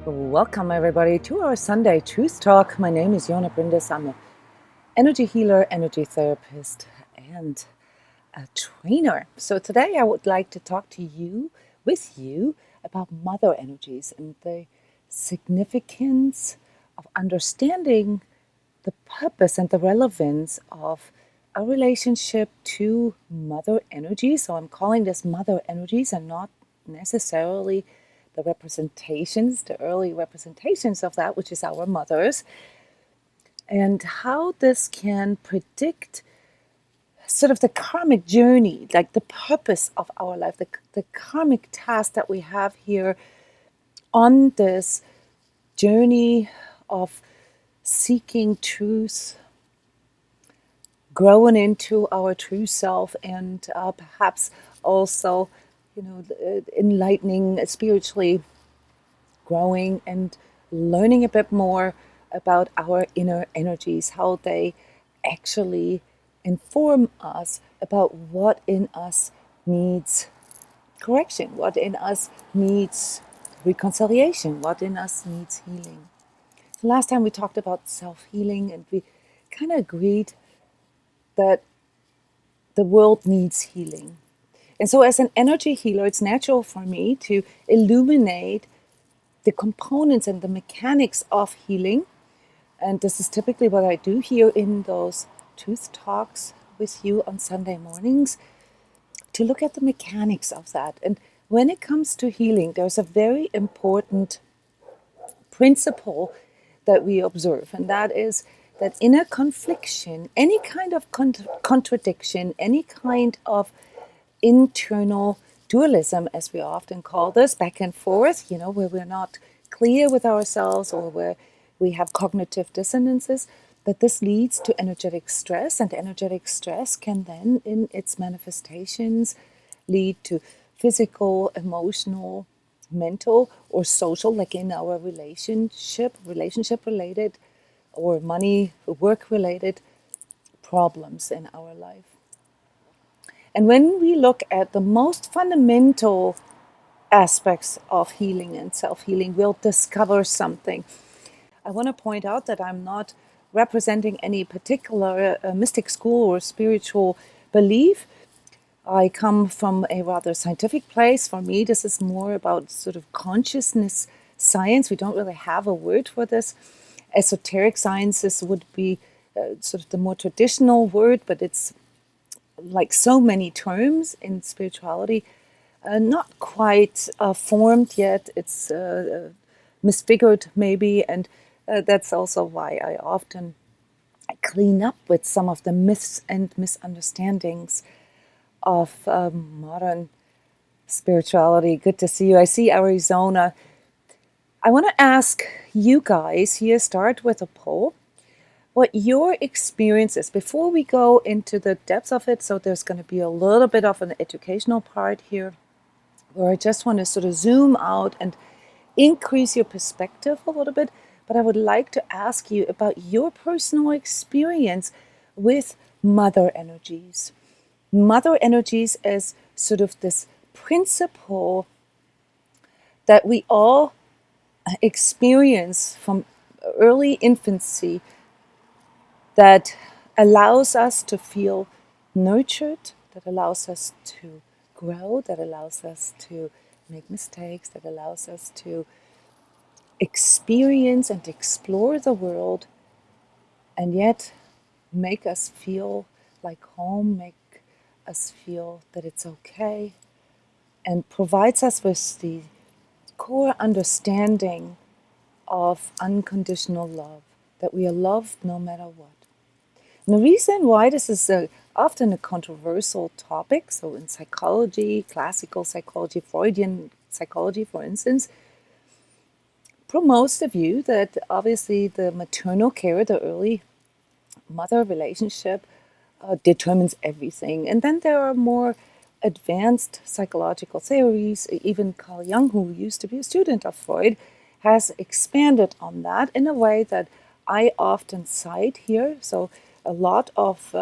Welcome everybody to our Sunday Truth Talk. My name is Jona Bryndis. I'm an energy healer, energy therapist, and a trainer. So today I would like to talk to you, with you, about mother energies and the significance of understanding the purpose and the relevance of a relationship to mother energy. So I'm calling this mother energies and not necessarily the representations, the early representations of that, which is our mothers, and how this can predict sort of the karmic journey, like the purpose of our life, the karmic task that we have here on this journey of seeking truth, growing into our true self, and perhaps also, enlightening, spiritually growing and learning a bit more about our inner energies, how they actually inform us about what in us needs correction, what in us needs reconciliation, what in us needs healing. So last time we talked about self-healing, and we kind of agreed that the world needs healing. And so as an energy healer, it's natural for me to illuminate the components and the mechanics of healing. And this is typically what I do here in those truth talks with you on Sunday mornings, to look at the mechanics of that. And when it comes to healing, there's a very important principle that we observe, and that is that in a confliction, any kind of contradiction, any kind of internal dualism, as we often call this, back and forth, where we're not clear with ourselves or where we have cognitive dissonances, that this leads to energetic stress, and energetic stress can then, in its manifestations, lead to physical, emotional, mental, or social, like in our relationship related, or money, work related problems in our life. And when we look at the most fundamental aspects of healing and self-healing, we'll discover something. I want to point out that I'm not representing any particular mystic school or spiritual belief. I come from a rather scientific place. For me, this is more about sort of consciousness science. We don't really have a word for this. Esoteric sciences would be sort of the more traditional word, but it's like so many terms in spirituality, not quite formed yet. It's misfigured maybe, and that's also why I often clean up with some of the myths and misunderstandings of modern spirituality. Good to see you. I see Arizona. I want to ask you guys here, start with a poll, what your experience is before we go into the depths of it. So there's going to be a little bit of an educational part here, where I just want to sort of zoom out and increase your perspective a little bit. But I would like to ask you about your personal experience with mother energies. Mother energies as sort of this principle that we all experience from early infancy, that allows us to feel nurtured, that allows us to grow, that allows us to make mistakes, that allows us to experience and explore the world, and yet make us feel like home, make us feel that it's okay, and provides us with the core understanding of unconditional love, that we are loved no matter what. And the reason why this is often a controversial topic, so in psychology, classical psychology, Freudian psychology, for instance, promotes the view that obviously the maternal care, the early mother relationship, determines everything. And then there are more advanced psychological theories. Even Carl Jung, who used to be a student of Freud, has expanded on that in a way that I often cite here. So a lot of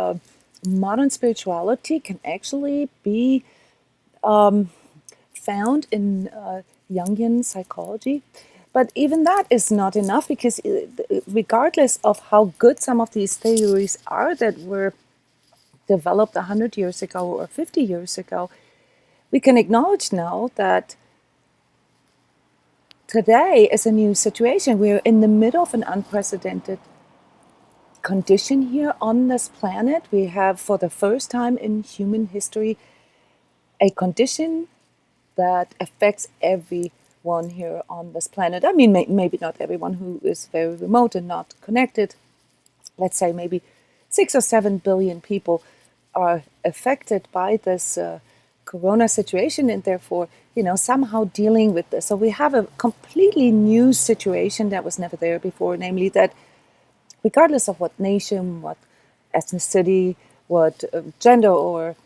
modern spirituality can actually be found in Jungian psychology. But even that is not enough, because regardless of how good some of these theories are that were developed 100 years ago or 50 years ago, we can acknowledge now that today is a new situation. We're in the middle of an unprecedented condition here on this planet. We have, for the first time in human history, a condition that affects everyone here on this planet. I mean, maybe not everyone who is very remote and not connected. Let's say maybe 6 or 7 billion people are affected by this corona situation, and therefore, somehow dealing with this. So we have a completely new situation that was never there before, namely that regardless of what nation, what ethnicity, what gender or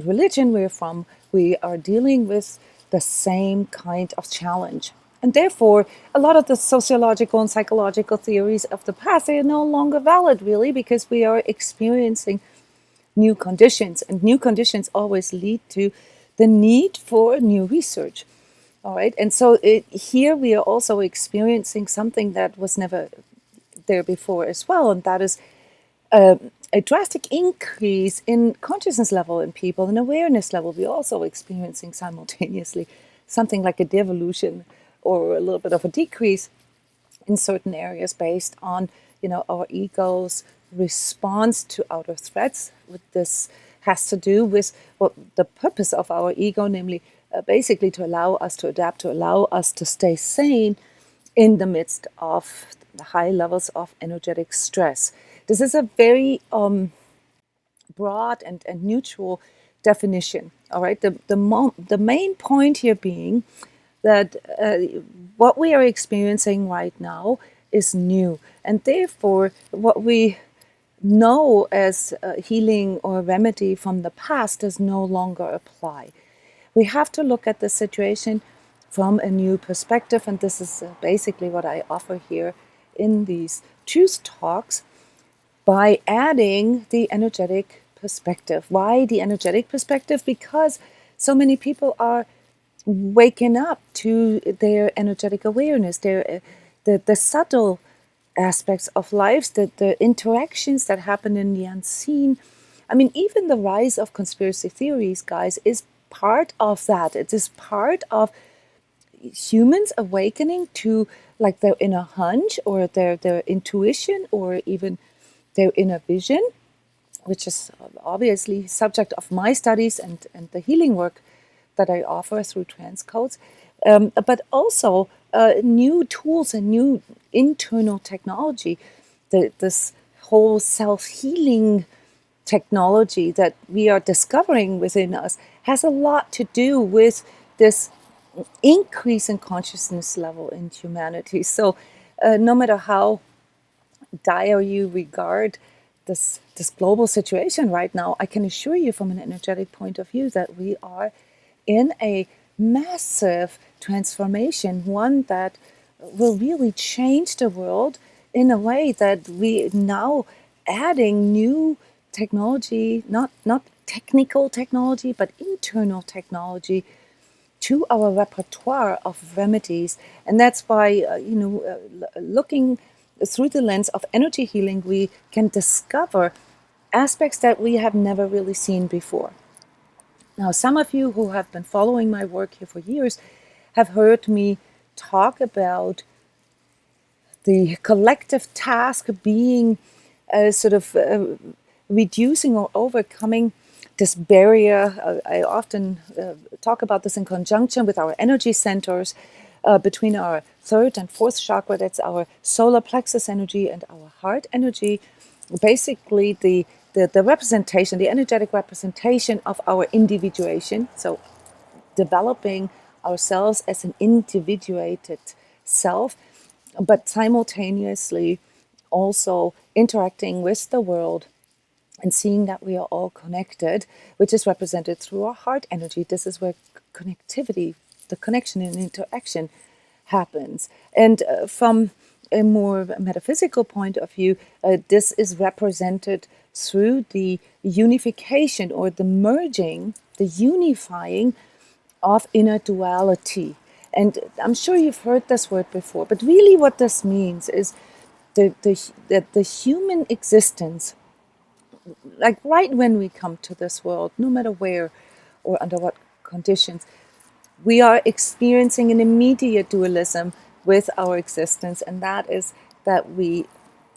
religion we're from, we are dealing with the same kind of challenge. And therefore, a lot of the sociological and psychological theories of the past are no longer valid, really, because we are experiencing new conditions. And new conditions always lead to the need for new research. All right. And so here we are also experiencing something that was never there before as well. And that is a drastic increase in consciousness level in people and awareness level. We're also experiencing simultaneously something like a devolution or a little bit of a decrease in certain areas based on, our ego's response to outer threats. What this has to do with what the purpose of our ego, namely basically to allow us to adapt, to allow us to stay sane in the midst of the high levels of energetic stress. This is a very broad and neutral definition. All right, the main point here being that what we are experiencing right now is new, and therefore what we know as healing or remedy from the past does no longer apply. We have to look at the situation from a new perspective, and this is basically what I offer here in these truth talks, by adding the energetic perspective. Why the energetic perspective? Because so many people are waking up to their energetic awareness, the subtle aspects of life, the interactions that happen in the unseen. I mean, even the rise of conspiracy theories, guys, is part of that. It is part of humans awakening to like their inner hunch or their intuition or even their inner vision, which is obviously subject of my studies and the healing work that I offer through transCODES, but also new tools and new internal technology. This whole self-healing technology that we are discovering within us has a lot to do with this increase in consciousness level in humanity. So no matter how dire you regard this global situation right now, I can assure you from an energetic point of view that we are in a massive transformation, one that will really change the world in a way that we now adding new technology, not technical technology, but internal technology to our repertoire of remedies. And that's why, looking through the lens of energy healing, we can discover aspects that we have never really seen before. Now, some of you who have been following my work here for years have heard me talk about the collective task being reducing or overcoming this barrier. I often talk about this in conjunction with our energy centers between our third and fourth chakra. That's our solar plexus energy and our heart energy. Basically, the representation, the energetic representation of our individuation. So developing ourselves as an individuated self, but simultaneously also interacting with the world and seeing that we are all connected, which is represented through our heart energy. This is where connectivity, the connection and interaction happens. And from a more metaphysical point of view, this is represented through the unification or the merging, the unifying of inner duality. And I'm sure you've heard this word before, but really what this means is that the human existence, like right when we come to this world, no matter where or under what conditions, we are experiencing an immediate dualism with our existence, and that is that we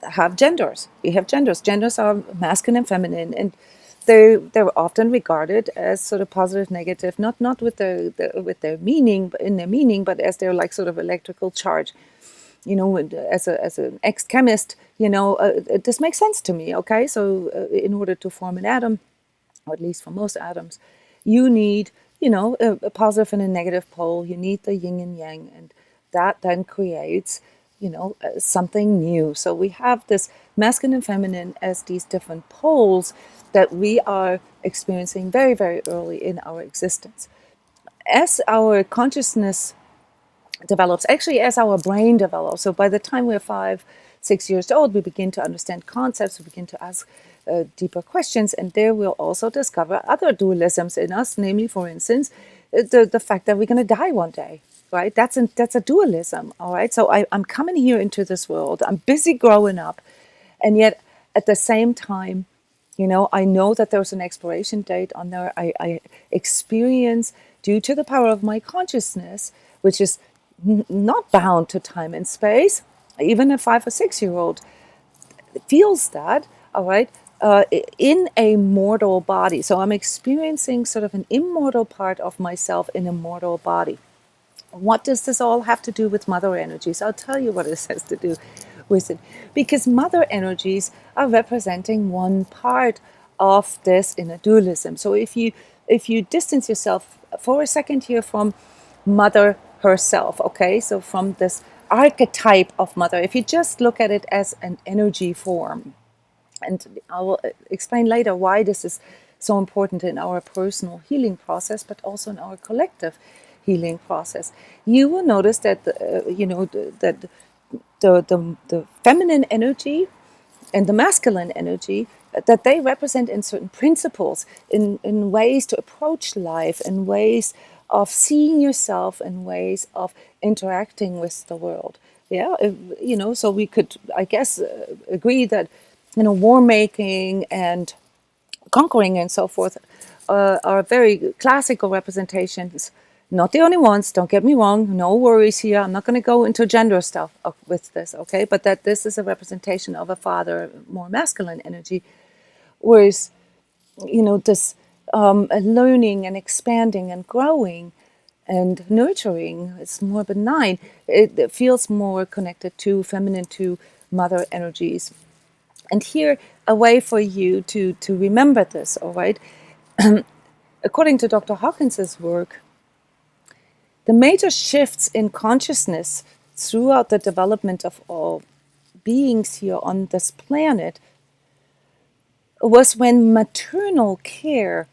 have genders. We have genders. Genders are masculine and feminine, and they're often regarded as sort of positive, negative, not with with their meaning, in their meaning, but as their like sort of electrical charge. As an ex-chemist, this makes sense to me. Okay, so in order to form an atom, or at least for most atoms, you need, a positive and a negative pole. You need the yin and yang, and that then creates, something new. So we have this masculine and feminine as these different poles that we are experiencing very, very early in our existence. As our consciousness develops, actually as our brain develops. So by the time we're 5, 6 years old, we begin to understand concepts, we begin to ask deeper questions, and there we'll also discover other dualisms in us, namely, for instance, the fact that we're going to die one day, right? That's a dualism, all right? So I'm coming here into this world, I'm busy growing up, and yet at the same time, I know that there's an expiration date on there. I experience, due to the power of my consciousness, which is not bound to time and space. Even a 5 or 6 year old feels that, all right, in a mortal body. So I'm experiencing sort of an immortal part of myself in a mortal body. What does this all have to do with mother energies? I'll tell you what it has to do with it. Because mother energies are representing one part of this inner dualism. So if you distance yourself for a second here from mother herself, okay, so from this archetype of mother, if you just look at it as an energy form, and I will explain later why this is so important in our personal healing process, but also in our collective healing process. You will notice that that the feminine energy and the masculine energy, that they represent in certain principles, in ways to approach life, in ways of seeing yourself, in ways of interacting with the world. Yeah, so we could, I guess, agree that war making and conquering and so forth are very classical representations. Not the only ones, don't get me wrong, no worries here. I'm not going to go into gender stuff with this, okay? But that this is a representation of a father, more masculine energy, whereas, this learning and expanding and growing and nurturing, it's more benign. It feels more connected to feminine, to mother energies. And here, a way for you to remember this, all right? According to Dr. Hawkins's work, the major shifts in consciousness throughout the development of all beings here on this planet was when maternal care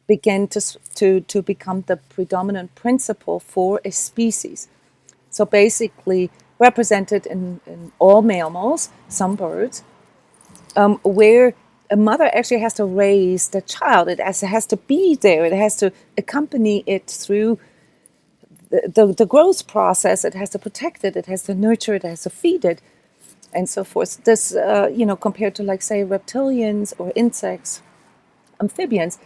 began to become the predominant principle for a species. So basically represented in all mammals, some birds, where a mother actually has to raise the child. It has to be there. It has to accompany it through the growth process. It has to protect it. It has to nurture it. It has to feed it, and so forth. This, compared to, like, say, reptilians or insects, amphibians,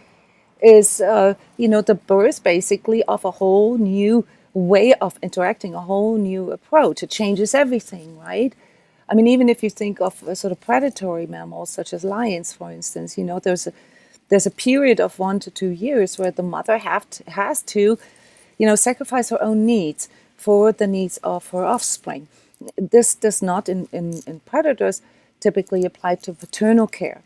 is, the birth basically of a whole new way of interacting, a whole new approach. It changes everything, right? I mean, even if you think of sort of predatory mammals, such as lions, for instance, there's a period of 1 to 2 years where the mother has to, sacrifice her own needs for the needs of her offspring. This does not, in predators, typically apply to paternal care.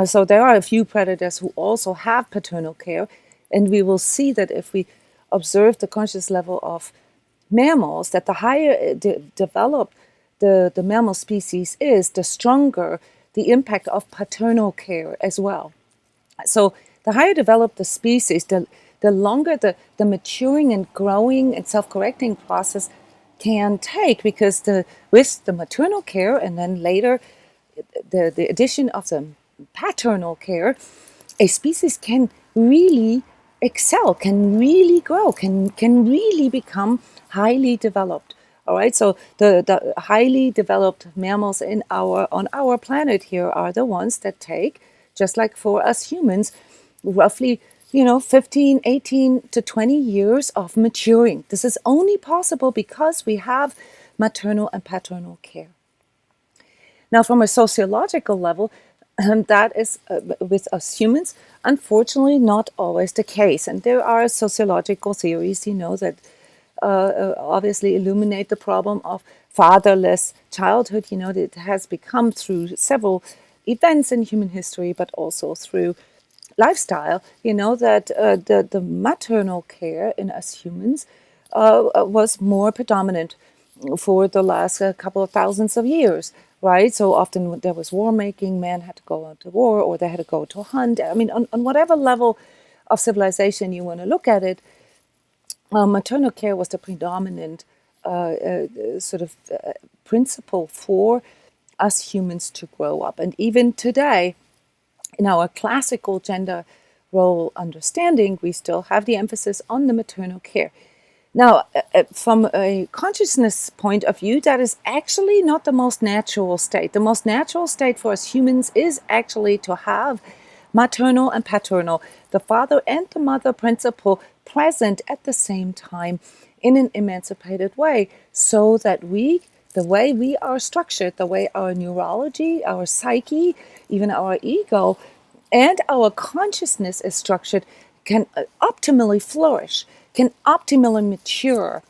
So there are a few predators who also have paternal care, and we will see that if we observe the conscious level of mammals, that the higher developed the mammal species is, the stronger the impact of paternal care as well. So the higher developed the species, the longer the maturing and growing and self-correcting process can take, because with the maternal care and then later the addition of the paternal care, a species can really excel, can really grow, can really become highly developed. All right, so the highly developed mammals in our on our planet here are the ones that take, just like for us humans, roughly 15, 18 to 20 years of maturing. This is only possible because we have maternal and paternal care. Now, from a sociological level, that is with us humans, unfortunately, not always the case. And there are sociological theories, that obviously illuminate the problem of fatherless childhood, that has become through several events in human history, but also through lifestyle, that the maternal care in us humans was more predominant for the last couple of thousands of years, right? So often when there was war making, men had to go out to war or they had to go to hunt. I mean, on whatever level of civilization you want to look at it, maternal care was the predominant sort of principle for us humans to grow up. And even today, in our classical gender role understanding, we still have the emphasis on the maternal care. Now, from a consciousness point of view, that is actually not the most natural state. The most natural state for us humans is actually to have maternal and paternal, the father and the mother principle, present at the same time in an emancipated way, so that the way we are structured, the way our neurology, our psyche, even our ego, and our consciousness is structured, can optimally flourish, can optimally mature.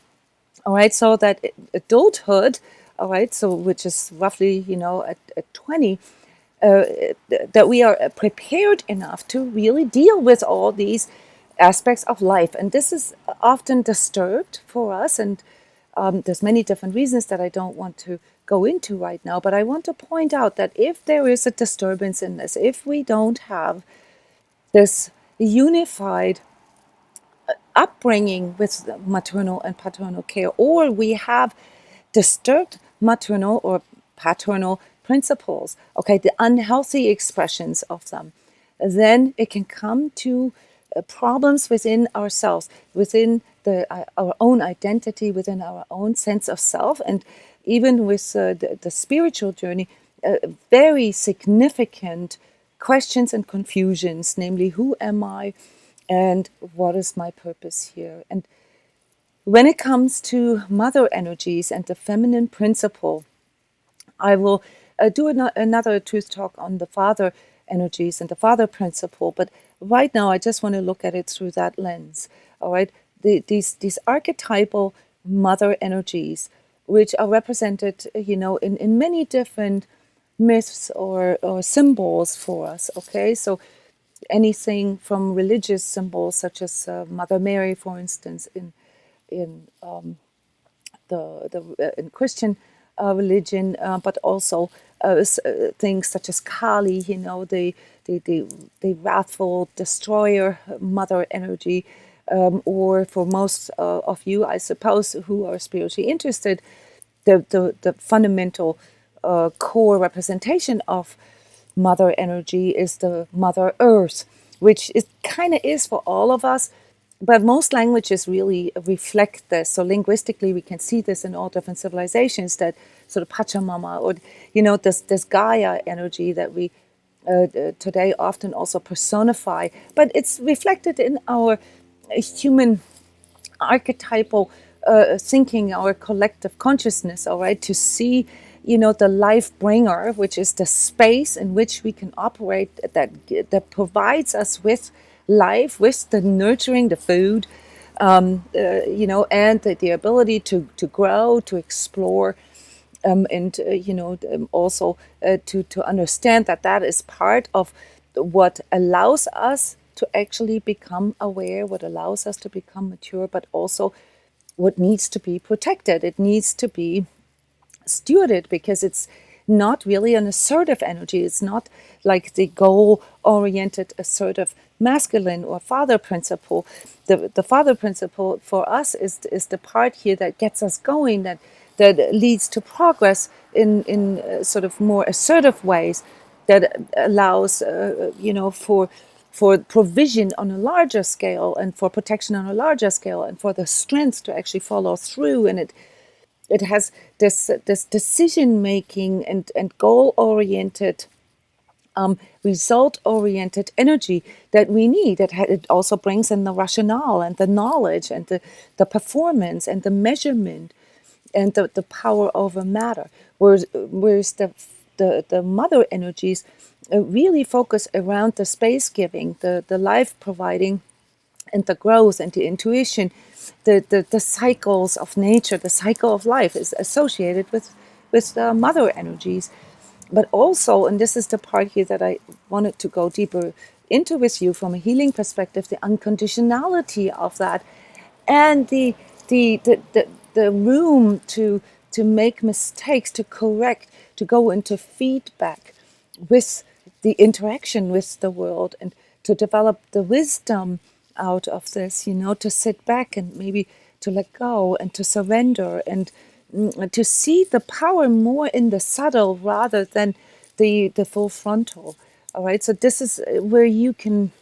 All right, so that adulthood, all right, so which is roughly, at 20, that we are prepared enough to really deal with all these aspects of life. And this is often disturbed for us. And there's many different reasons that I don't want to go into right now. But I want to point out that if there is a disturbance in this, if we don't have this unified upbringing with maternal and paternal care, or we have disturbed maternal or paternal principles, okay, the unhealthy expressions of them, then it can come to problems within ourselves, within our own identity, within our own sense of self, and even with the spiritual journey, very significant questions and confusions, namely, who am I and what is my purpose here? And when it comes to mother energies and the feminine principle, I will do another truth talk on the father energies and the father principle. But right now, I just want to look at it through that lens. All right, these archetypal mother energies, which are represented, in many different myths or symbols for us. Okay, so anything from religious symbols such as Mother Mary, for instance, in Christian religion, but also things such as Kali, the wrathful destroyer mother energy, or for most of you, I suppose, who are spiritually interested, the fundamental core representation of mother energy is the Mother Earth, which is kind of is for all of us, but most languages really reflect this. So linguistically, we can see this in all different civilizations, that sort of Pachamama, or this Gaia energy that we today often also personify, but it's reflected in our human archetypal thinking, our collective consciousness, all right, to see, the life bringer, which is the space in which we can operate, that provides us with life, with the nurturing, the food, and the ability to grow, to explore, and also to understand that is part of what allows us to actually become aware, what allows us to become mature, but also what needs to be protected. It needs to be stewarded, because it's not really an assertive energy. It's not like the goal-oriented, assertive masculine or father principle. The father principle for us is the part here that gets us going, that leads to progress in sort of more assertive ways, that allows for provision on a larger scale and for protection on a larger scale and for the strength to actually follow through. And it has this decision making and goal oriented, result oriented energy that we need. It also brings in the rationale and the knowledge and the performance and the measurement and the power over matter. Whereas the mother energies really focus around the space giving, the life providing, and the growth and the intuition, the cycles of nature, the cycle of life is associated with the mother energies. But also, and this is the part here that I wanted to go deeper into with you from a healing perspective, the unconditionality of that, and the room to make mistakes, to correct, to go into feedback with the interaction with the world, and to develop the wisdom out of this, to sit back and maybe to let go and to surrender and to see the power more in the subtle rather than the full frontal. All right, so this is where you can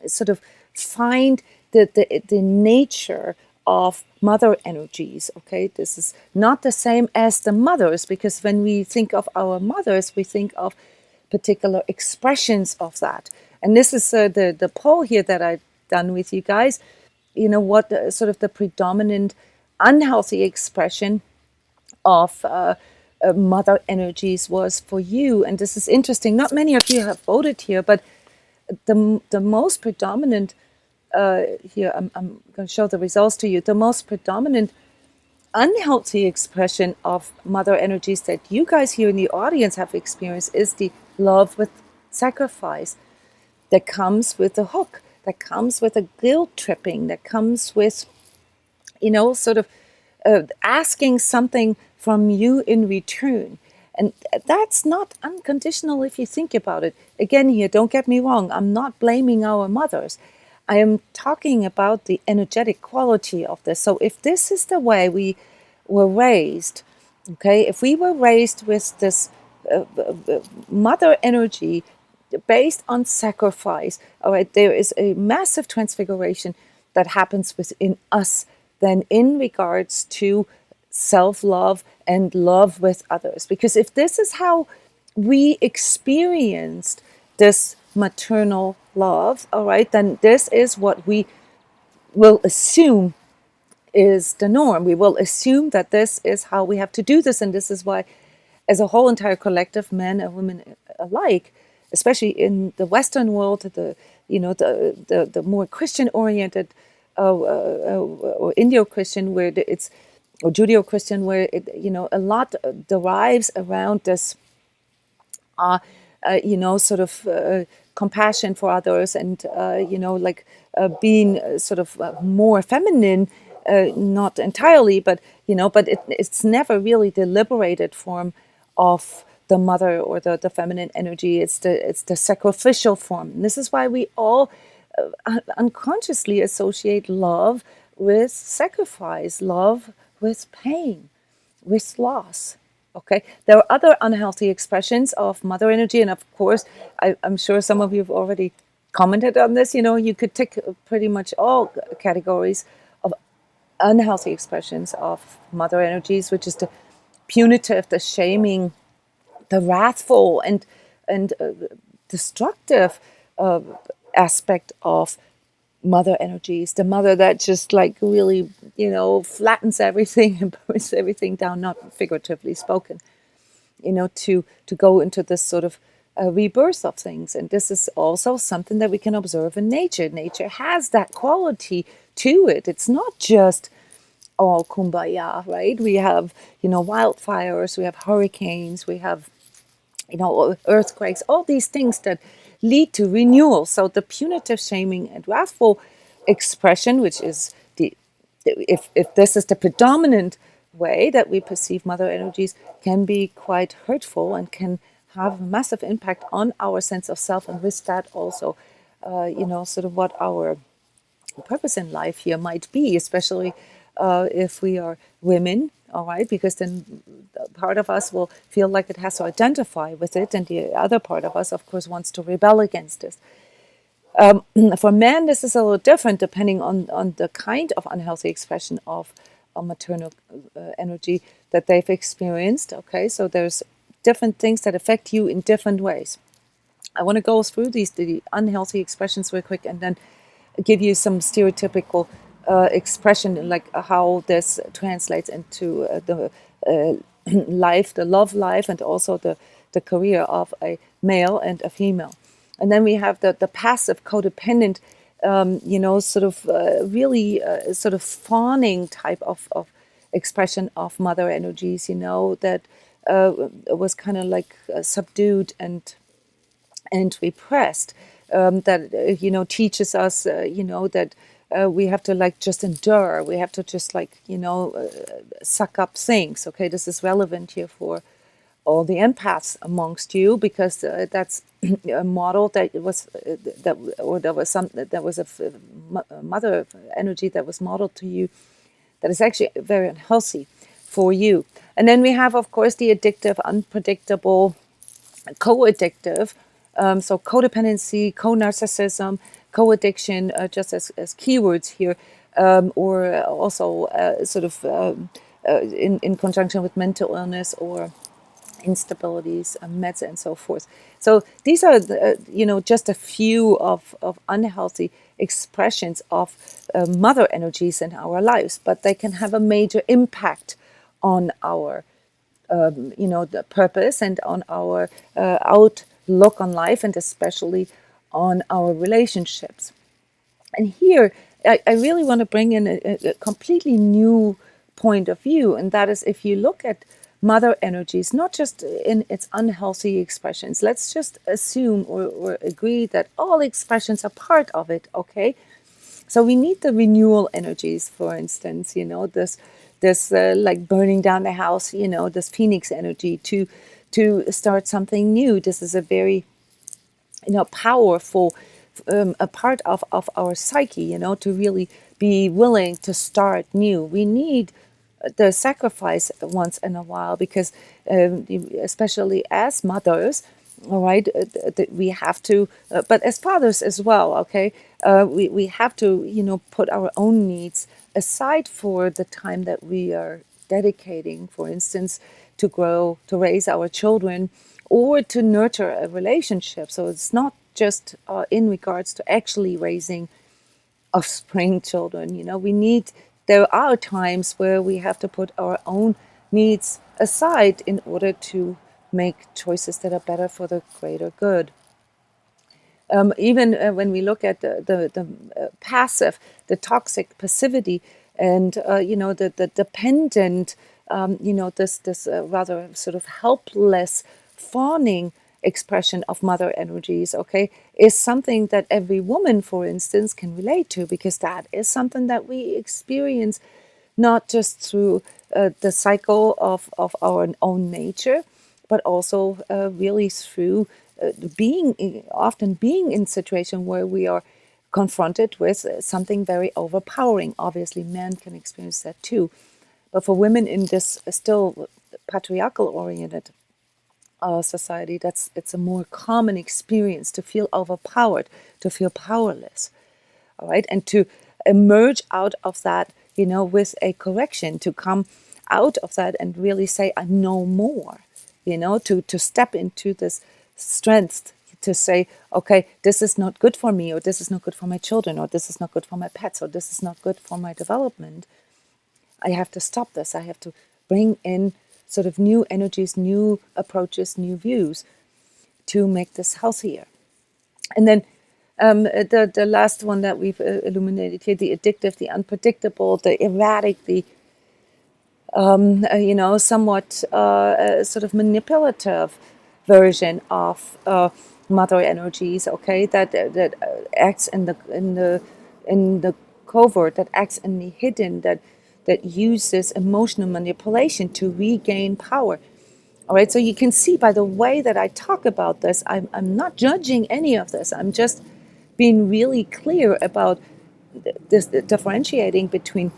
sort of find the nature of mother energies. Okay, this is not the same as the mothers, because when we think of our mothers, we think of particular expressions of that. And this is the poll here that I've done with you guys. What sort of the predominant unhealthy expression of mother energies was for you. And this is interesting. Not many of you have voted here, but the most predominant, here, I'm going to show the results to you. The most predominant unhealthy expression of mother energies that you guys here in the audience have experienced is the love with sacrifice that comes with a hook, that comes with a guilt tripping, that comes with, sort of asking something from you in return. And that's not unconditional if you think about it. Again, here, don't get me wrong, I'm not blaming our mothers. I am talking about the energetic quality of this. So if this is the way we were raised, okay, if we were raised with this mother energy based on sacrifice, all right, there is a massive transfiguration that happens within us then in regards to self-love and love with others. Because if this is how we experienced this maternal love, all right, then this is what we will assume is the norm. We will assume that this is how we have to do this. And this is why, as a whole entire collective, men and women alike, especially in the Western world, the more Christian-oriented or Indo-Christian, where it's or Judeo-Christian, where a lot derives around this, sort of compassion for others and being sort of more feminine, not entirely, but it's never really the liberated form of the mother or the feminine energy. It's the sacrificial form. And this is why we all unconsciously associate love with sacrifice, love with pain, with loss. Okay, there are other unhealthy expressions of mother energy, and of course, I'm sure some of you have already commented on this. You could tick pretty much all categories of unhealthy expressions of mother energies, which is the punitive, the shaming, the wrathful, and destructive aspect of mother energies. The mother that just like really, flattens everything and puts everything down, not figuratively spoken, to go into this sort of rebirth of things. And this is also something that we can observe in nature. Nature has that quality to it. It's not just all kumbaya, right? We have, wildfires, we have hurricanes, we have, earthquakes, all these things that lead to renewal. So the punitive, shaming, and wrathful expression, which is if this is the predominant way that we perceive mother energies, can be quite hurtful and can have a massive impact on our sense of self, and with that also, sort of what our purpose in life here might be, especially if we are women, all right, because then part of us will feel like it has to identify with it, and the other part of us, of course, wants to rebel against it. For men, this is a little different depending on the kind of unhealthy expression of maternal energy that they've experienced. Okay, so there's different things that affect you in different ways. I want to go through the unhealthy expressions real quick and then give you some stereotypical expression, like how this translates into the life, the love life, and also the career of a male and a female. And then we have the passive codependent, sort of really sort of fawning type of expression of mother energies, that was kind of like subdued and repressed, that teaches us that we have to like just endure, we have to just like suck up things. Okay, this is relevant here for all the empaths amongst you, because that's a model that was that was a mother energy that was modeled to you, that is actually very unhealthy for you. And then we have, of course, the addictive, unpredictable, co-addictive, so codependency, co-narcissism, co-addiction, just as keywords here, or also sort of in conjunction with mental illness or instabilities, meds, and so forth. So these are, just a few of unhealthy expressions of mother energies in our lives, but they can have a major impact on our the purpose and on our outlook on life, and especially on our relationships. And here, I really want to bring in a completely new point of view, and that is, if you look at mother energies, not just in its unhealthy expressions, let's just assume or agree that all expressions are part of it, okay? So we need the renewal energies, for instance, this like burning down the house, this phoenix energy to start something new. This is a very powerful a part of our psyche, to really be willing to start new. We need the sacrifice once in a while, because especially as mothers, all right, we have to, but as fathers as well, okay, we have to, put our own needs aside for the time that we are dedicating, for instance, to grow, to raise our children, or to nurture a relationship. So it's not just in regards to actually raising offspring children. There are times where we have to put our own needs aside in order to make choices that are better for the greater good. Even when we look at the passive, the toxic passivity, and the dependent, this rather sort of helpless fawning expression of mother energies, okay, is something that every woman, for instance, can relate to, because that is something that we experience not just through the cycle of our own nature, but also really through often being in a situation where we are confronted with something very overpowering. Obviously, men can experience that too. But for women in this still patriarchal-oriented society, it's a more common experience to feel overpowered, to feel powerless, all right, and to emerge out of that, with a correction, to come out of that and really say, I know more, to step into this strength, to say, okay, this is not good for me, or this is not good for my children, or this is not good for my pets, or this is not good for my development. I have to stop this. I have to bring in sort of new energies, new approaches, new views to make this healthier. And then the last one that we've illuminated here, the addictive, the unpredictable, the erratic, the somewhat sort of manipulative version of mother energies. Okay, that acts in the covert, that acts in the hidden, that uses emotional manipulation to regain power. All right, so you can see by the way that I talk about this, I'm not judging any of this. I'm just being really clear about this, differentiating between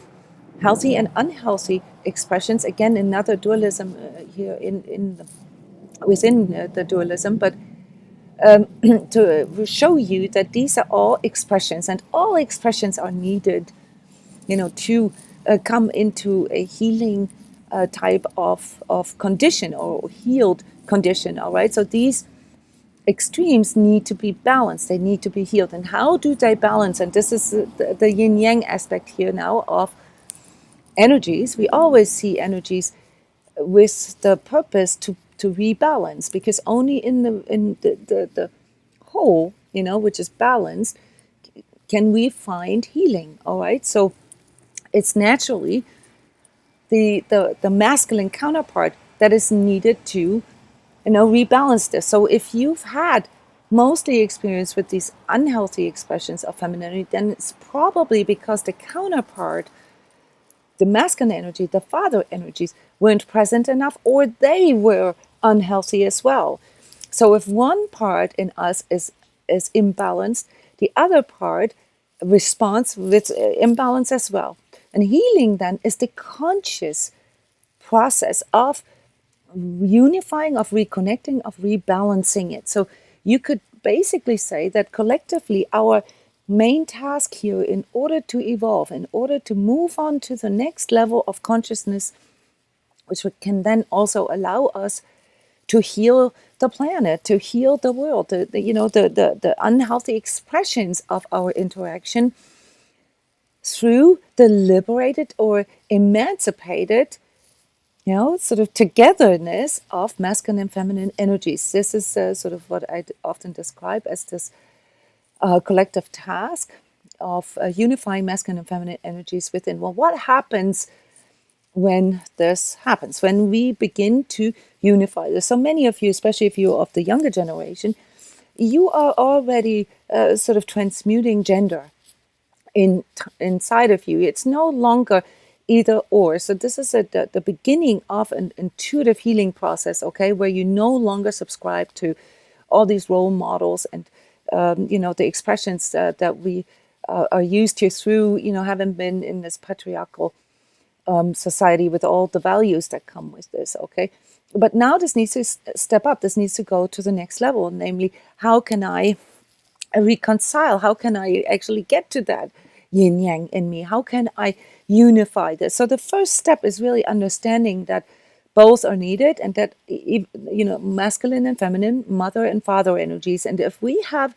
healthy and unhealthy expressions. Again, another dualism here within the dualism, but to show you that these are all expressions, and all expressions are needed, to come into a healing type of condition, or healed condition. All right. So these extremes need to be balanced. They need to be healed. And how do they balance? And this is the yin yang aspect here now of energies. We always see energies with the purpose to rebalance, because only in the whole, which is balanced, can we find healing. All right. So it's naturally the masculine counterpart that is needed to rebalance this. So if you've had mostly experience with these unhealthy expressions of femininity, then it's probably because the counterpart, the masculine energy, the father energies, weren't present enough, or they were unhealthy as well. So if one part in us is imbalanced, the other part responds with imbalance as well. And healing then is the conscious process of unifying, of reconnecting, of rebalancing it. So you could basically say that collectively our main task here, in order to evolve, in order to move on to the next level of consciousness, which can then also allow us to heal the planet, to heal the world, the unhealthy expressions of our interaction, through the liberated or emancipated, sort of togetherness of masculine and feminine energies. This is sort of what I often describe as this collective task of unifying masculine and feminine energies within. Well, what happens when this happens, when we begin to unify this? So many of you, especially if you're of the younger generation, you are already sort of transmuting gender inside of you. It's no longer either or. So this is the beginning of an intuitive healing process, okay, where you no longer subscribe to all these role models and the expressions that we are used to through having been in this patriarchal society with all the values that come with this, okay. But now this needs to step up. This needs to go to the next level, namely, how can I reconcile? How can I actually get to that yin yang in me? How can I unify this? So the first step is really understanding that both are needed, and that masculine and feminine, mother and father energies. And if we have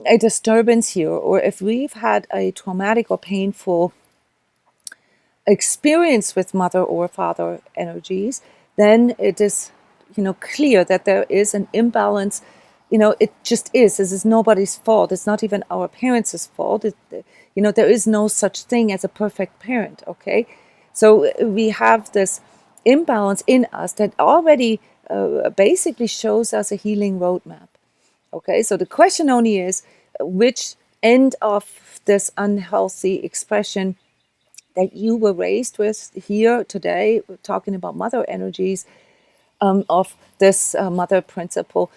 a disturbance here, or if we've had a traumatic or painful experience with mother or father energies, then it is clear that there is an imbalance. It just is. This is nobody's fault. It's not even our parents' fault. There is no such thing as a perfect parent, okay? So we have this imbalance in us that already basically shows us a healing roadmap, okay? So the question only is, which end of this unhealthy expression that you were raised with here today, we're talking about mother energies, of this mother principle,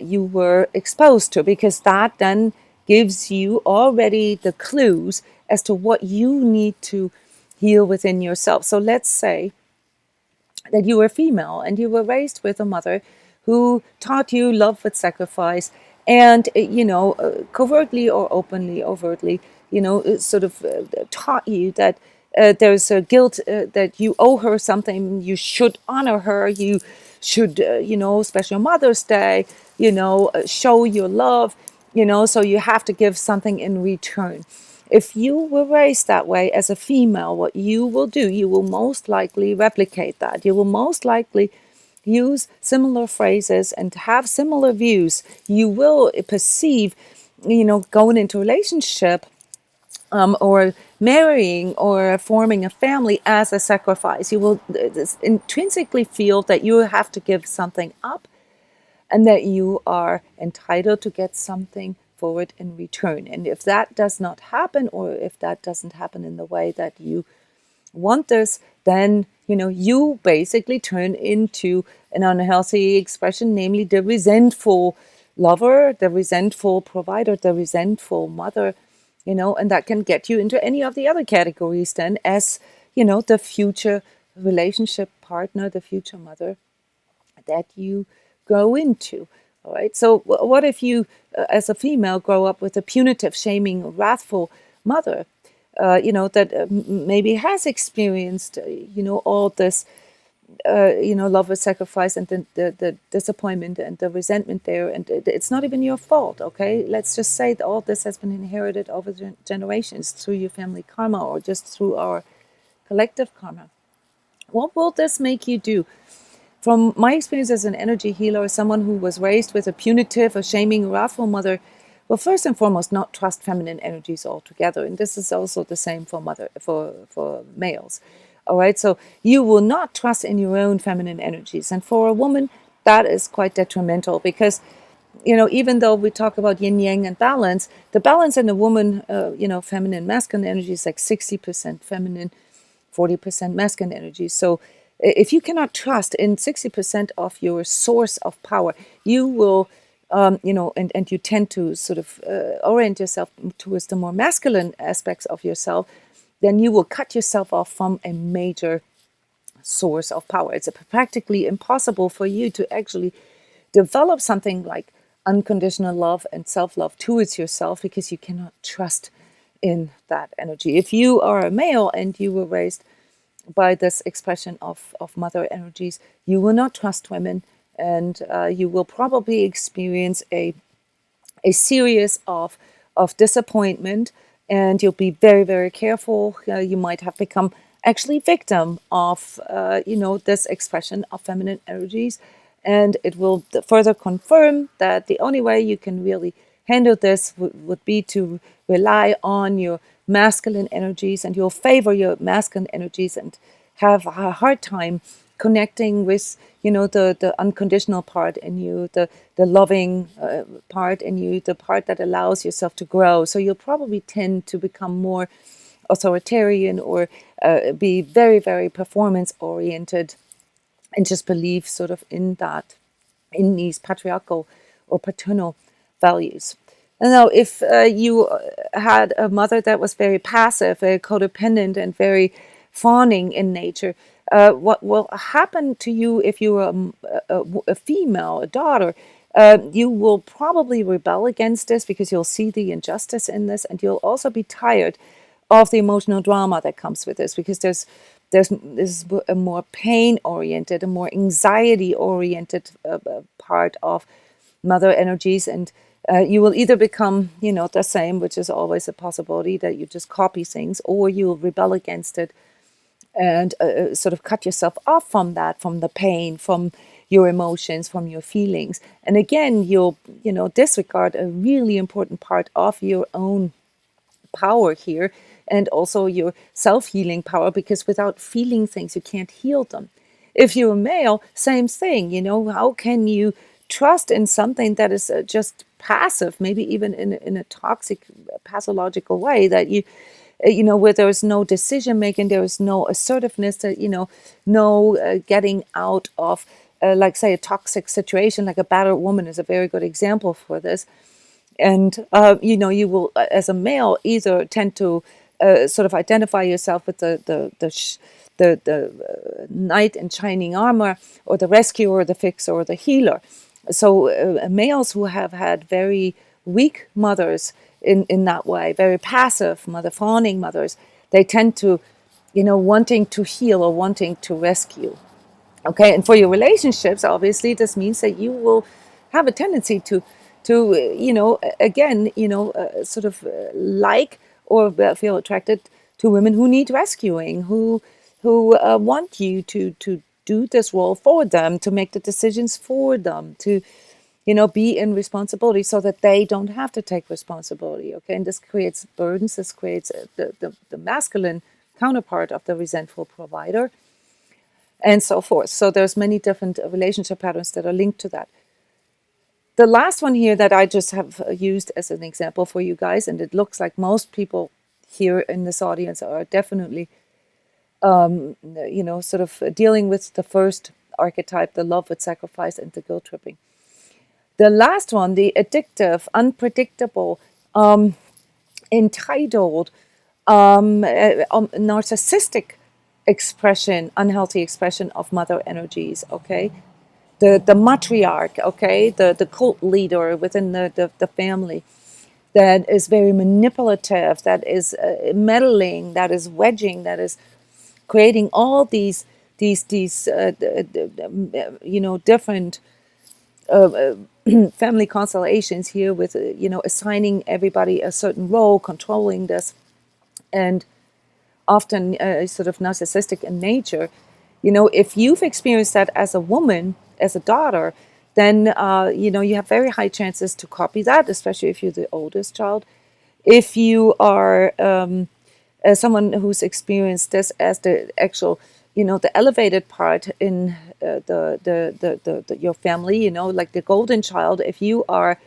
you were exposed to, because that then gives you already the clues as to what you need to heal within yourself. So let's say that you were female and you were raised with a mother who taught you love with sacrifice, and covertly or openly, overtly, sort of taught you that there's a guilt, that you owe her something, you should honor her, you should special Mother's Day, show your love, so you have to give something in return. If you were raised that way as a female, what you will do, you will most likely replicate that. You will most likely use similar phrases and have similar views. You will perceive, going into a relationship, or marrying or forming a family as a sacrifice. You will intrinsically feel that you have to give something up, and that you are entitled to get something for it in return. And if that does not happen, or if that doesn't happen in the way that you want this, then you basically turn into an unhealthy expression, namely the resentful lover, the resentful provider, the resentful mother, and that can get you into any of the other categories then, as the future relationship partner, the future mother that you grow into. All right. So what if you, as a female, grow up with a punitive, shaming, wrathful mother? That maybe has experienced, all this, love with sacrifice and the disappointment and the resentment there. And it's not even your fault, okay? Let's just say that all this has been inherited over generations through your family karma or just through our collective karma. What will this make you do? From my experience as an energy healer, someone who was raised with a punitive, a shaming, wrathful mother, well, first and foremost, not trust feminine energies altogether. And this is also the same for males. All right, so you will not trust in your own feminine energies. And for a woman, that is quite detrimental because, even though we talk about yin yang and balance, the balance in a woman, feminine, masculine energy is like 60% feminine, 40% masculine energy. So if you cannot trust in 60% of your source of power, you will, and you tend to sort of orient yourself towards the more masculine aspects of yourself, then you will cut yourself off from a major source of power. It's practically impossible for you to actually develop something like unconditional love and self-love towards yourself because you cannot trust in that energy. If you are a male and you were raised by this expression of mother energies, you will not trust women, and you will probably experience a series of disappointment, and you'll be very, very careful. You might have become actually victim of, this expression of feminine energies, and it will further confirm that the only way you can really handle this would be to rely on your masculine energies, and you'll favor your masculine energies and have a hard time connecting with the unconditional part in you, the loving part in you, the part that allows yourself to grow. So you'll probably tend to become more authoritarian or be very, very performance oriented and just believe sort of in these patriarchal or paternal values. And now, if you had a mother that was very passive, very codependent, and very fawning in nature, what will happen to you if you're a female, a daughter? You will probably rebel against this because you'll see the injustice in this, and you'll also be tired of the emotional drama that comes with this because there's this a more pain oriented, a more anxiety oriented part of mother energies, and you will either become the same, which is always a possibility that you just copy things, or you'll rebel against it and sort of cut yourself off from that, from the pain, from your emotions, from your feelings, and again you'll disregard a really important part of your own power here, and also your self-healing power, because without feeling things you can't heal them. If you're a male, same thing. How can you trust in something that is just passive, maybe even in a toxic pathological way, that where there is no decision making, there is no assertiveness, no getting out of like say a toxic situation. Like a battered woman is a very good example for this. And you will, as a male, either tend to sort of identify yourself with the knight in shining armor, or the rescuer, the fixer, or the healer. So males who have had very weak mothers in that way, very passive mother, fawning mothers, they tend to, wanting to heal or wanting to rescue. Okay, and for your relationships, obviously, this means that you will have a tendency to again, sort of like or feel attracted to women who need rescuing, who want you to do this role for them, to make the decisions for them, to be in responsibility so that they don't have to take responsibility. Okay, and this creates burdens. This creates the masculine counterpart of the resentful provider, and so forth. So there's many different relationship patterns that are linked to that. The last one here that I just have used as an example for you guys, and it looks like most people here in this audience are definitely, sort of dealing with the first archetype, the love with sacrifice and the guilt tripping. The last one, the addictive, unpredictable, entitled, narcissistic expression, unhealthy expression of mother energies, okay? the matriarch, okay, the cult leader within the family that is very manipulative, that is meddling, that is wedging, that is creating all these different family constellations here with assigning everybody a certain role, controlling this, and often sort of narcissistic in nature. If you've experienced that as a woman, as a daughter, then you have very high chances to copy that, especially if you're the oldest child. If you are as someone who's experienced this as the actual, the elevated part in your family, like the golden child. If you are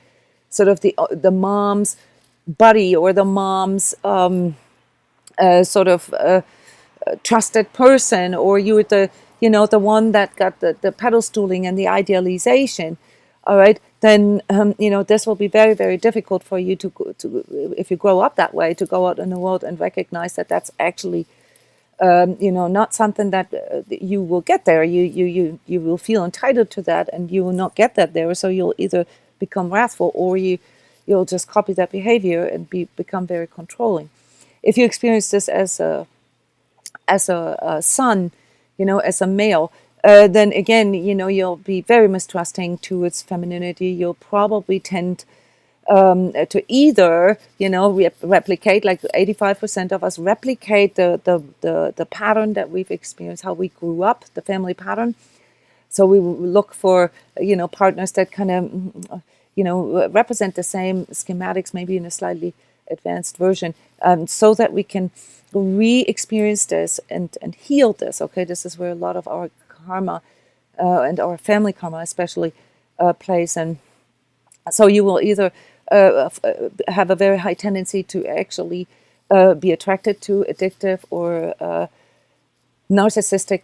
sort of the mom's buddy, or the mom's sort of trusted person, or you're the one that got the pedestaaling and the idealization, all right, then this will be very, very difficult for you to if you grow up that way, to go out in the world and recognize that that's actually not something that you will get there. You will feel entitled to that, and you will not get that there. So you'll either become wrathful, or you'll just copy that behavior and become very controlling. If you experience this as a son, as a male, then again, you'll be very mistrusting towards femininity. You'll probably tend to either, replicate, like 85% of us replicate the pattern that we've experienced, how we grew up, the family pattern. So we look for, partners that kind of, represent the same schematics, maybe in a slightly advanced version, so that we can re-experience this and heal this. Okay, this is where a lot of our karma and our family karma especially plays. And so you will either have a very high tendency to actually be attracted to addictive or narcissistic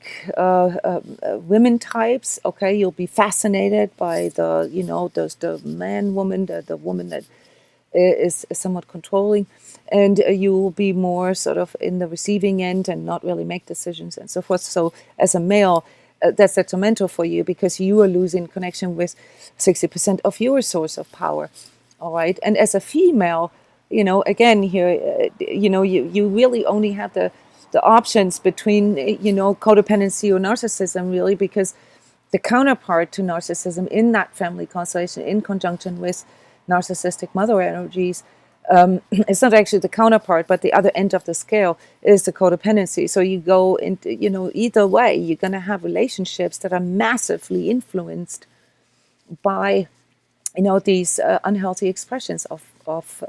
women types. Okay, you'll be fascinated by the man woman, the woman that is somewhat controlling, and you will be more sort of in the receiving end and not really make decisions and so forth. So as a male, that's detrimental for you, because you are losing connection with 60% of your source of power. All right, and as a female, again here, you really only have the options between codependency or narcissism, really, because the counterpart to narcissism in that family constellation, in conjunction with narcissistic mother energies, it's not actually the counterpart, but the other end of the scale is the codependency. So you go into, either way, you're going to have relationships that are massively influenced by, these unhealthy expressions of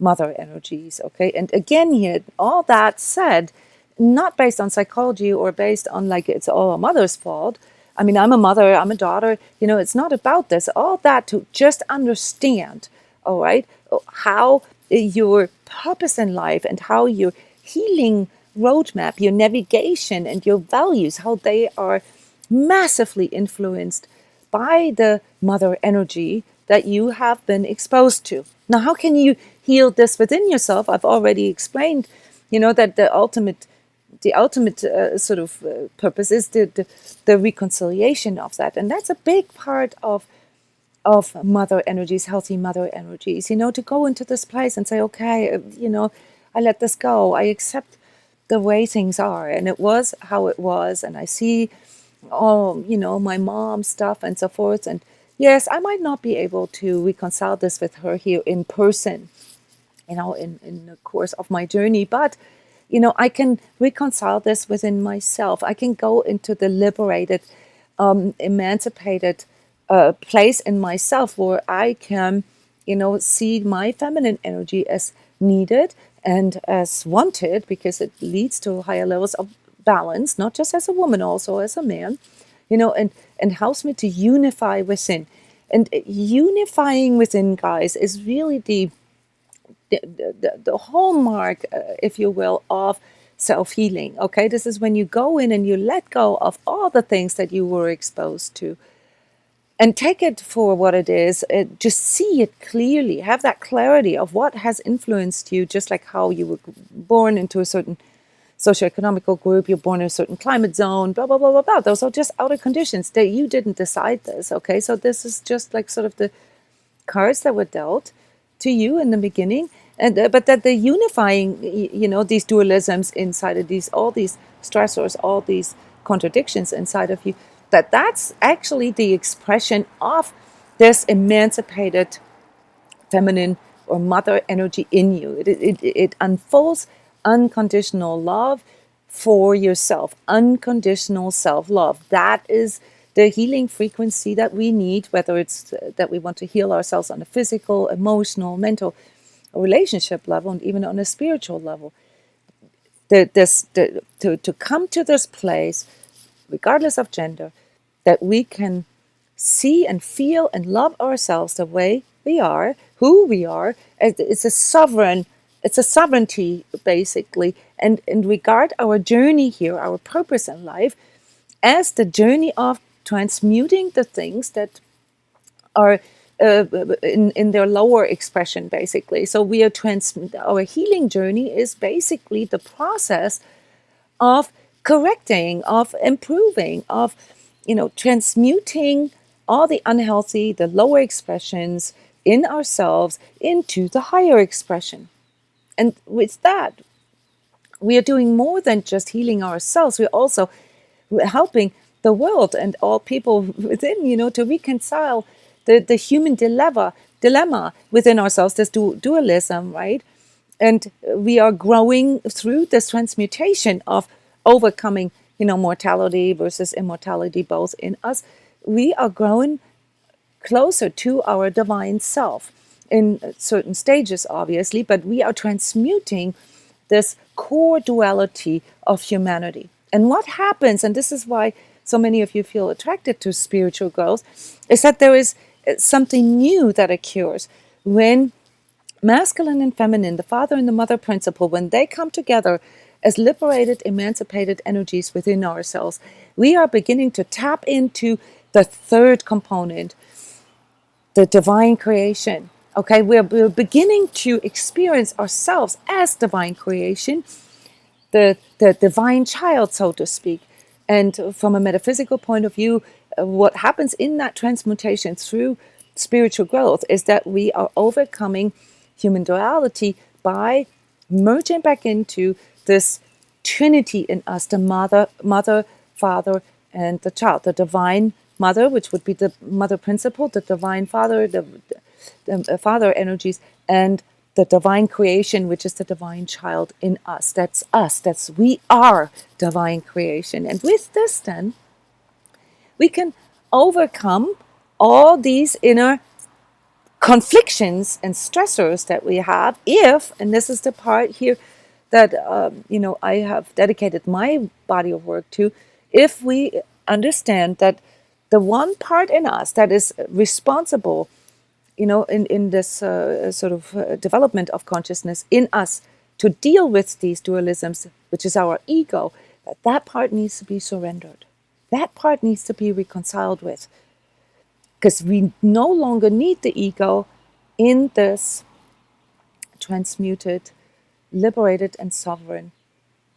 mother energies. Okay, and again here, all that said, not based on psychology or based on like it's all a mother's fault. I mean, I'm a mother, I'm a daughter, it's not about this. All that to just understand, all right, how your purpose in life and how your healing roadmap, your navigation and your values, how they are massively influenced by the mother energy that you have been exposed to. Now, how can you heal this within yourself? I've already explained, that the ultimate sort of purpose is the reconciliation of that, and that's a big part of mother energies, healthy mother energies. To go into this place and say, okay, I let this go. I accept the way things are, and it was how it was, and I see my mom's stuff and so forth. And yes, I might not be able to reconcile this with her here in person, in the course of my journey, but I can reconcile this within myself. I can go into the liberated, emancipated place in myself where I can, see my feminine energy as needed and as wanted, because it leads to higher levels of balance, not just as a woman, also as a man, and helps me to unify within. And unifying within, guys, is really the hallmark, if you will, of self-healing. Okay, this is when you go in and you let go of all the things that you were exposed to and take it for what it is. Just see it clearly, have that clarity of what has influenced you, just like how you were born into a certain socioeconomical group, you're born in a certain climate zone, blah, blah, blah, blah, blah. Those are just outer conditions that you didn't decide this, okay? So this is just like sort of the cards that were dealt to you in the beginning, and but that the unifying, these dualisms inside of these, all these stressors, all these contradictions inside of you, that's actually the expression of this emancipated feminine or mother energy in you. It unfolds unconditional love for yourself, unconditional self-love. That is the healing frequency that we need, whether it's that we want to heal ourselves on a physical, emotional, mental, relationship level, and even on a spiritual level. To come to this place, regardless of gender, that we can see and feel and love ourselves the way we are, who we are. It's a sovereignty, basically, and regard our journey here, our purpose in life, as the journey of transmuting the things that are in their lower expression, basically. So our healing journey is basically the process of correcting, of improving, of transmuting all the unhealthy, the lower expressions in ourselves into the higher expression. And with that, we are doing more than just healing ourselves. We're also helping the world and all people within, to reconcile the human dilemma within ourselves, this dualism, right? And we are growing through this transmutation of overcoming, mortality versus immortality, both in us. We are growing closer to our divine self in certain stages, obviously, but we are transmuting this core duality of humanity. And what happens, and this is why so many of you feel attracted to spiritual growth, is that there is something new that occurs when masculine and feminine, the father and the mother principle, when they come together as liberated, emancipated energies within ourselves, we are beginning to tap into the third component, the divine creation. Okay, we're beginning to experience ourselves as divine creation, the divine child, so to speak. And from a metaphysical point of view, what happens in that transmutation through spiritual growth is that we are overcoming human duality by merging back into this trinity in us, the mother, father, and the child, the divine mother, which would be the mother principle, the divine father, the father energies, and the divine creation, which is the divine child in us. That's us. We are divine creation. And with this, then, we can overcome all these inner conflictions and stressors that we have if, and this is the part here that I have dedicated my body of work to, if we understand that the one part in us that is responsible, in this sort of development of consciousness in us to deal with these dualisms, which is our ego, that part needs to be surrendered. That part needs to be reconciled with. Because we no longer need the ego in this transmuted, liberated, and sovereign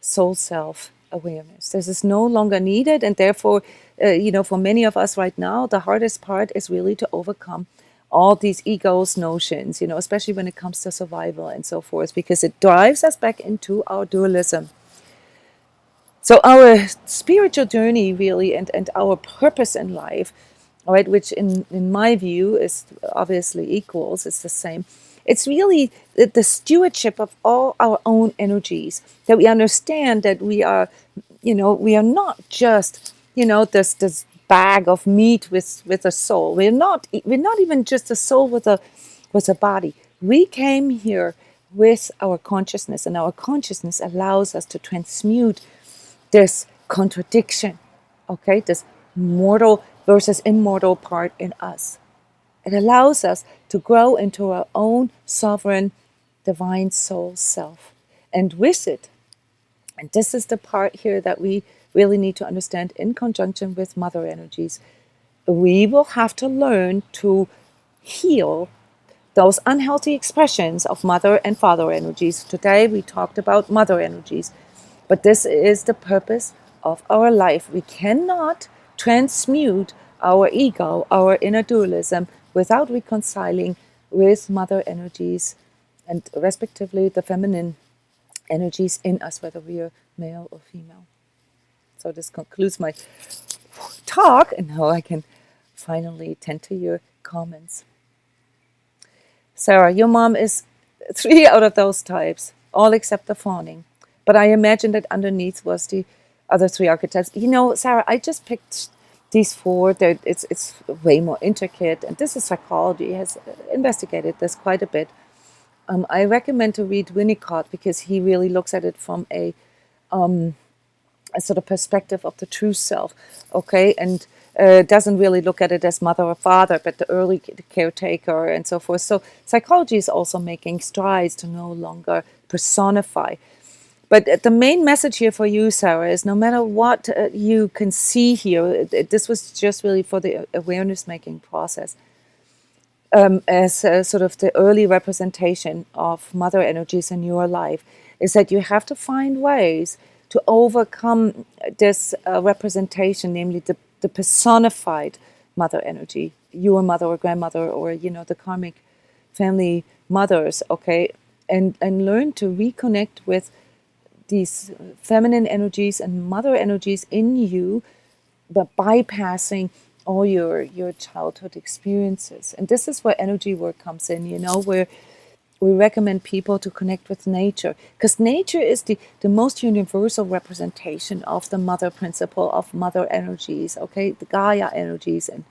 soul self awareness. This is no longer needed, and therefore, for many of us right now, the hardest part is really to overcome all these egos notions, especially when it comes to survival and so forth, because it drives us back into our dualism. So our spiritual journey really and our purpose in life, all right, which in my view is obviously equals, it's the same. It's really the stewardship of all our own energies, that we understand that we are not just, this bag of meat with a soul. We're not even just a soul with a body. We came here with our consciousness, and our consciousness allows us to transmute this contradiction, okay, this mortal versus immortal part in us. It allows us to grow into our own sovereign divine soul self. And with it, and this is the part here that we really need to understand in conjunction with mother energies, we will have to learn to heal those unhealthy expressions of mother and father energies. Today we talked about mother energies. But this is the purpose of our life. We cannot transmute our ego, our inner dualism, without reconciling with mother energies and respectively the feminine energies in us, whether we are male or female. So this concludes my talk, and now I can finally tend to your comments. Sarah, your mom is 3 out of those types, all except the fawning. But I imagine that underneath was the other 3 archetypes. Sarah, I just picked these 4. It's way more intricate, and this is psychology, has investigated this quite a bit. I recommend to read Winnicott because he really looks at it from a sort of perspective of the true self, okay, and doesn't really look at it as mother or father, but the early caretaker and so forth. So psychology is also making strides to no longer personify. But the main message here for you, Sarah, is no matter what you can see here, this was just really for the awareness-making process, as sort of the early representation of mother energies in your life, is that you have to find ways to overcome this representation, namely the personified mother energy, your mother or grandmother, or the karmic family mothers, okay, and learn to reconnect with these feminine energies and mother energies in you, but bypassing all your childhood experiences. And this is where energy work comes in, where we recommend people to connect with nature, because nature is the most universal representation of the mother principle, of mother energies, okay, the Gaia energies, and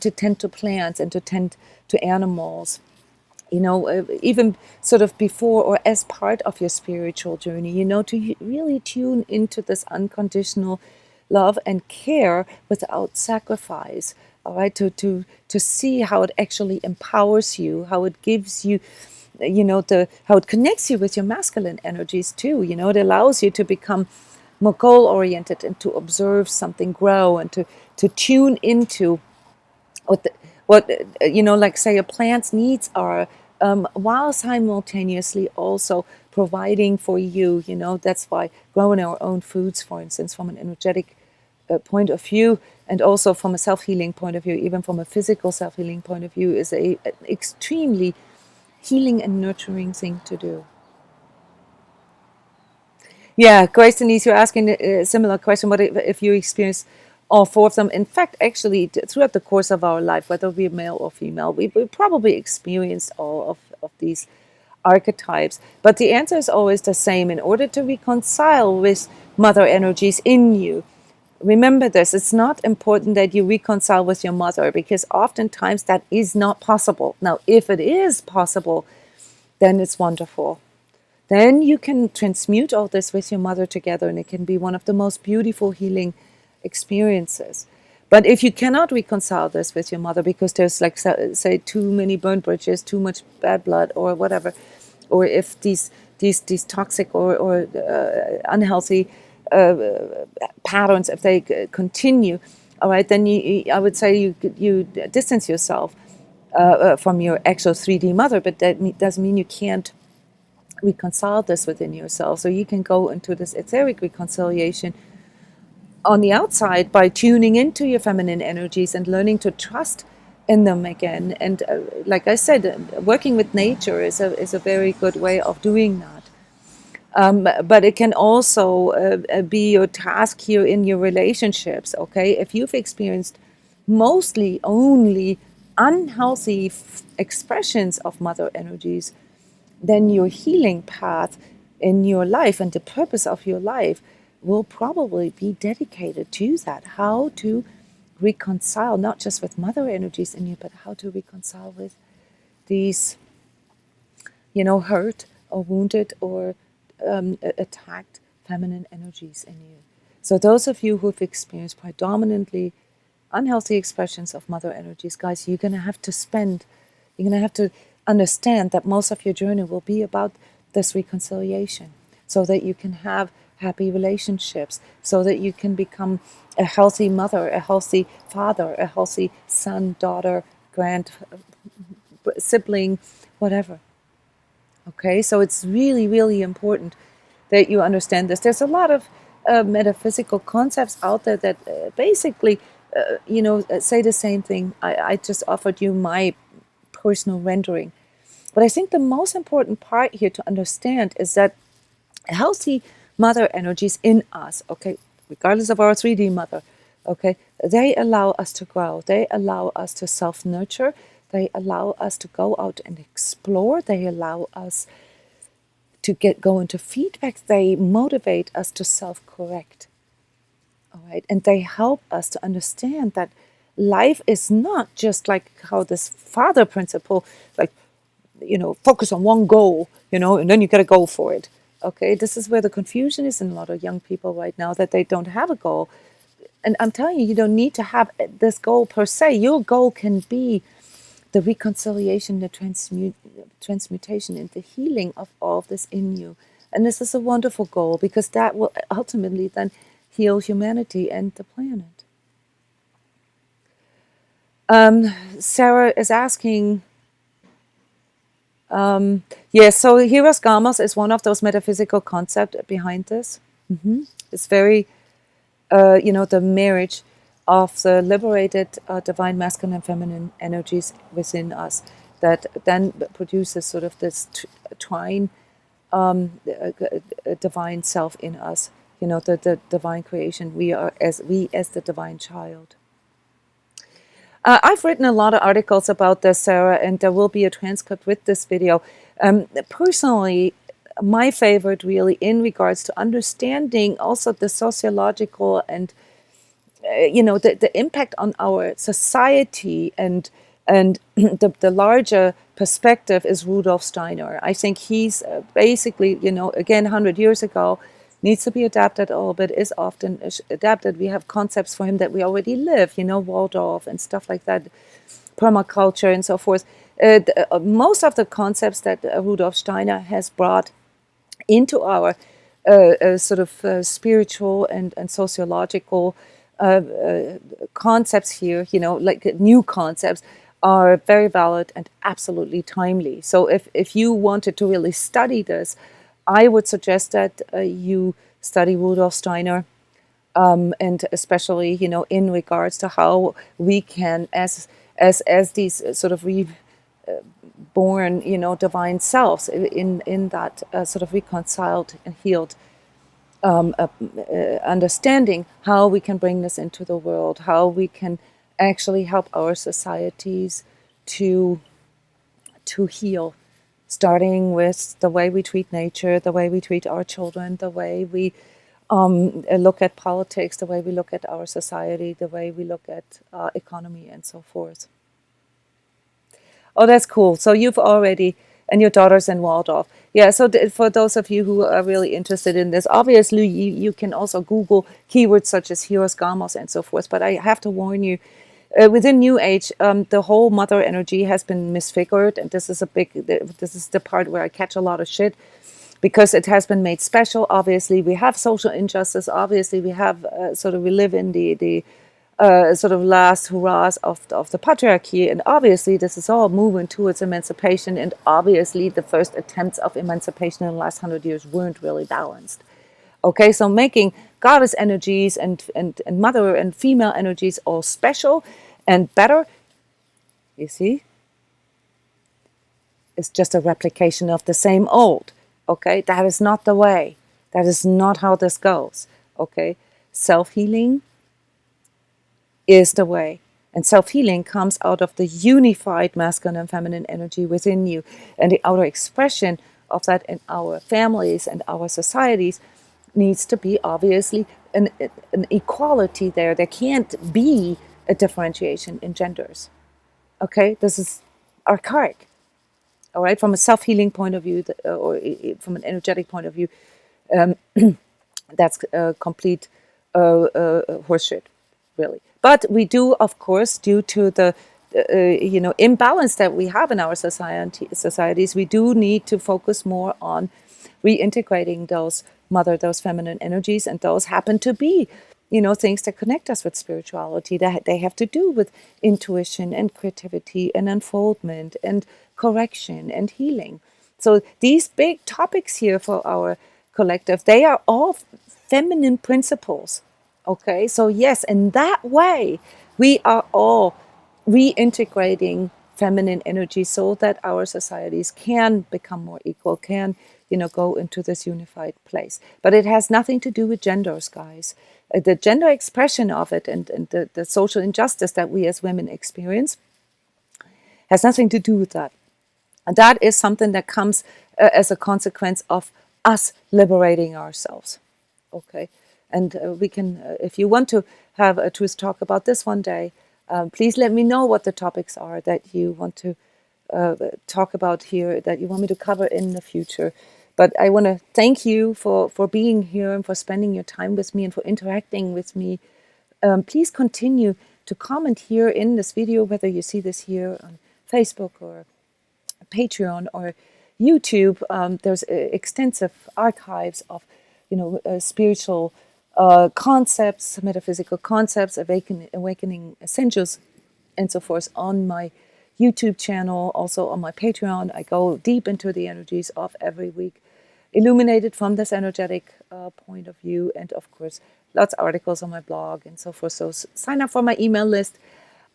to tend to plants and to tend to animals, even sort of before or as part of your spiritual journey, to really tune into this unconditional love and care without sacrifice. All right, to see how it actually empowers you, how it gives you, how it connects you with your masculine energies too. It allows you to become more goal oriented and to observe something grow and to tune into what like say a plant's needs are, while simultaneously also providing for you. That's why growing our own foods, for instance, from an energetic point of view, and also from a self-healing point of view, even from a physical self-healing point of view, is an extremely healing and nurturing thing to do. Yeah, Grace Denise, you're asking a similar question. What if you experience all 4 of them? In fact, actually, throughout the course of our life, whether we're male or female, we probably experienced all of these archetypes. But the answer is always the same. In order to reconcile with mother energies in you, remember this, it's not important that you reconcile with your mother, because oftentimes that is not possible. Now, if it is possible, then it's wonderful. Then you can transmute all this with your mother together, and it can be one of the most beautiful healing experiences. But if you cannot reconcile this with your mother because there's, like, say, too many burnt bridges, too much bad blood, or whatever, or if these toxic or unhealthy patterns, if they continue, all right, then I would say you distance yourself from your actual 3D mother, but that doesn't mean you can't reconcile this within yourself. So you can go into this etheric reconciliation on the outside by tuning into your feminine energies and learning to trust in them again. And like I said, working with nature is a very good way of doing that. But it can also be your task here in your relationships, okay? If you've experienced mostly only unhealthy expressions of mother energies, then your healing path in your life and the purpose of your life will probably be dedicated to that. How to reconcile, not just with mother energies in you, but how to reconcile with these, hurt or wounded or attacked feminine energies in you. So those of you who've experienced predominantly unhealthy expressions of mother energies, guys, you're going to have to understand that most of your journey will be about this reconciliation, so that you can have happy relationships, so that you can become a healthy mother, a healthy father, a healthy son, daughter, sibling, whatever. Okay, so it's really, really important that you understand this. There's a lot of metaphysical concepts out there that basically, say the same thing. I just offered you my personal rendering. But I think the most important part here to understand is that healthy mother energies in us, okay, regardless of our 3D mother, okay, they allow us to grow, they allow us to self nurture, they allow us to go out and explore, they allow us to go into feedback, they motivate us to self correct. All right, and they help us to understand that life is not just like how this father principle, like, focus on one goal, and then you got to go for it. Okay, this is where the confusion is in a lot of young people right now, that they don't have a goal. And I'm telling you, you don't need to have this goal per se. Your goal can be the reconciliation, the transmutation, and the healing of all of this in you. And this is a wonderful goal, because that will ultimately then heal humanity and the planet. Sarah is asking, so Heros Gamos is one of those metaphysical concepts behind this. It's very, the marriage of the liberated divine masculine and feminine energies within us that then produces sort of this trine divine self in us, the divine creation. We as the divine child. I've written a lot of articles about this, Sarah, and there will be a transcript with this video. Personally, my favorite really in regards to understanding also the sociological and the impact on our society and the larger perspective is Rudolf Steiner. I think he's basically, again, 100 years ago, needs to be adapted a little bit, is often adapted. We have concepts for him that we already live, Waldorf and stuff like that, permaculture and so forth. Most of the concepts that Rudolf Steiner has brought into our sort of spiritual and sociological concepts here, like new concepts, are very valid and absolutely timely. So if you wanted to really study this, I would suggest that you study Rudolf Steiner, and especially, in regards to how we can, as these sort of reborn, divine selves in that sort of reconciled and healed understanding, how we can bring this into the world, how we can actually help our societies to heal, starting with the way we treat nature, the way we treat our children, the way we look at politics, the way we look at our society, the way we look at economy and so forth. Oh, that's cool. So you've already, and your daughter's in Waldorf. Yeah, so for those of you who are really interested in this, obviously you can also Google keywords such as Heros Gamos and so forth. But I have to warn you, within New Age, the whole mother energy has been misfigured. And this is the part where I catch a lot of shit, because it has been made special. Obviously, we have social injustice. Obviously, we have we live in the sort of last hurrahs of the patriarchy, and obviously this is all moving towards emancipation, and obviously the first attempts of emancipation in the last 100 years weren't really balanced. Okay, so making goddess energies and mother and female energies all special and better, you see, it's just a replication of the same old. Okay, that is not the way. That is not how this goes. Okay, self-healing is the way. And self-healing comes out of the unified masculine and feminine energy within you. And the outer expression of that in our families and our societies needs to be obviously an equality there. There can't be a differentiation in genders. Okay, this is archaic. All right, from a self-healing point of view, or from an energetic point of view, that's complete horseshit, really. But we do, of course, due to the imbalance that we have in our societies, we do need to focus more on reintegrating those feminine energies, and those happen to be, things that connect us with spirituality. That they have to do with intuition and creativity and unfoldment and correction and healing. So these big topics here for our collective, they are all feminine principles. Okay, so yes, in that way, we are all reintegrating feminine energy so that our societies can become more equal, can, go into this unified place. But it has nothing to do with genders, guys. The gender expression of it and the social injustice that we as women experience has nothing to do with that. And that is something that comes as a consequence of us liberating ourselves. Okay. And we can, if you want to have a truth talk about this one day, please let me know what the topics are that you want to talk about here, that you want me to cover in the future. But I want to thank you for being here and for spending your time with me and for interacting with me. Please continue to comment here in this video, whether you see this here on Facebook or Patreon or YouTube. There's extensive archives of, spiritual concepts, metaphysical concepts, awakening essentials, and so forth on my YouTube channel, also on my Patreon. I go deep into the energies of every week, illuminated from this energetic point of view, and of course, lots of articles on my blog and so forth. So sign up for my email list.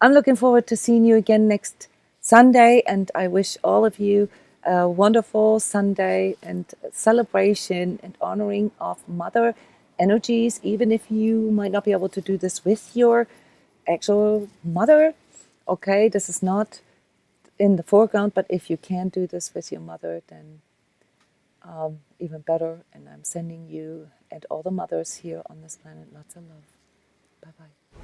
I'm looking forward to seeing you again next Sunday, and I wish all of you a wonderful Sunday and celebration and honoring of mother energies, even if you might not be able to do this with your actual mother. Okay, this is not in the foreground, but if you can do this with your mother, then even better. And I'm sending you and all the mothers here on this planet lots of love. Bye bye.